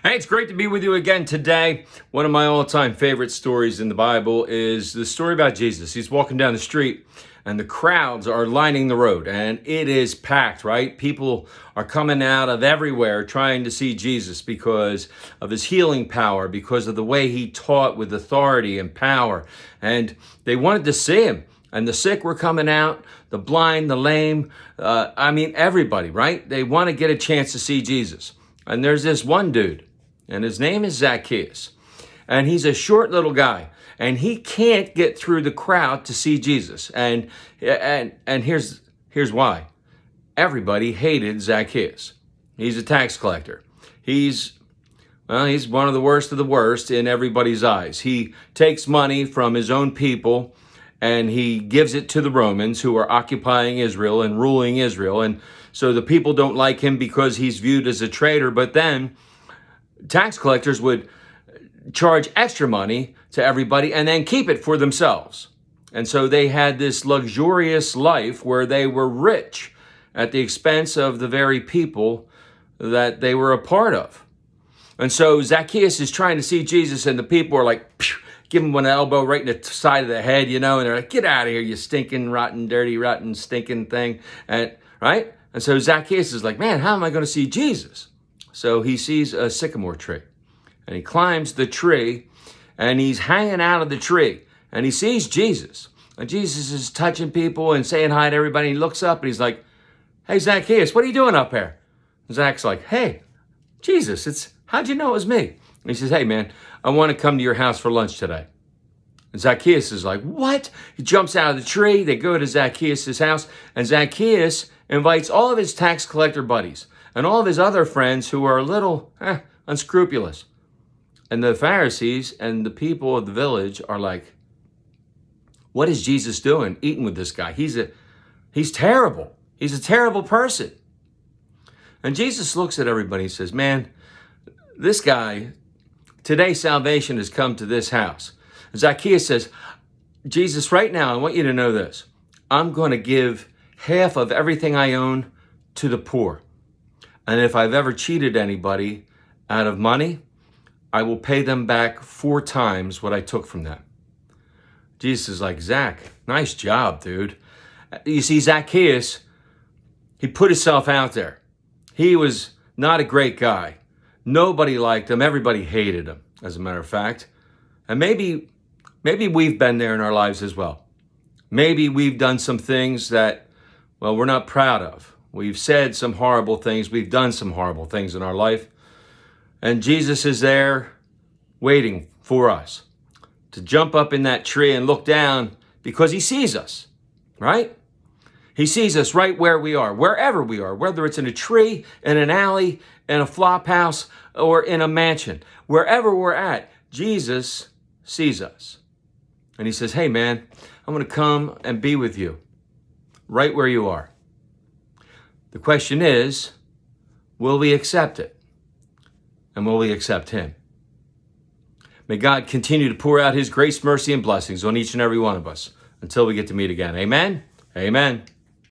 Hey, it's great to be with you again today. One of my all-time favorite stories in the Bible is the story about Jesus. He's walking down the street and the crowds are lining the road and it is packed, right? People are coming out of everywhere trying to see Jesus because of his healing power, because of the way he taught with authority and power. And they wanted to see him. And the sick were coming out, the blind, the lame, everybody, right? They want to get a chance to see Jesus. And there's this one dude, and his name is Zacchaeus. And he's a short little guy, and he can't get through the crowd to see Jesus. And here's why. Everybody hated Zacchaeus. He's a tax collector. He's one of the worst in everybody's eyes. He takes money from his own people and he gives it to the Romans who are occupying Israel and ruling Israel. And so the people don't like him because he's viewed as a traitor. But then tax collectors would charge extra money to everybody and then keep it for themselves. And so they had this luxurious life where they were rich at the expense of the very people that they were a part of. And so Zacchaeus is trying to see Jesus, and the people are like, phew, give him one elbow right in the side of the head, and they're like, get out of here, you stinking, rotten, dirty, rotten, stinking thing. And right? And so Zacchaeus is like, man, how am I going to see Jesus? So he sees a sycamore tree, and he climbs the tree, and he's hanging out of the tree, and he sees Jesus. And Jesus is touching people and saying hi to everybody. He looks up, and he's like, hey, Zacchaeus, what are you doing up here? And Zach's like, hey, Jesus, how'd you know it was me? And he says, hey, man, I want to come to your house for lunch today. And Zacchaeus is like, what? He jumps out of the tree. They go to Zacchaeus' house, and Zacchaeus invites all of his tax collector buddies and all of his other friends who are a little unscrupulous. And the Pharisees and the people of the village are like, what is Jesus doing eating with this guy? He's terrible. He's a terrible person. And Jesus looks at everybody and says, man, this guy, today salvation has come to this house. Zacchaeus says, Jesus, right now, I want you to know this. I'm going to give half of everything I own to the poor. And if I've ever cheated anybody out of money, I will pay them back 4 times what I took from them. Jesus is like, Zach, nice job, dude. You see, Zacchaeus, he put himself out there. He was not a great guy. Nobody liked him. Everybody hated him, as a matter of fact. And maybe we've been there in our lives as well. Maybe we've done some things that, well, we're not proud of. We've said some horrible things. We've done some horrible things in our life. And Jesus is there waiting for us to jump up in that tree and look down because he sees us, right? He sees us right where we are, wherever we are, whether it's in a tree, in an alley, in a flop house, or in a mansion. Wherever we're at, Jesus sees us. And he says, hey, man, I'm going to come and be with you right where you are. The question is, will we accept it? And will we accept him? May God continue to pour out his grace, mercy, and blessings on each and every one of us until we get to meet again. Amen? Amen.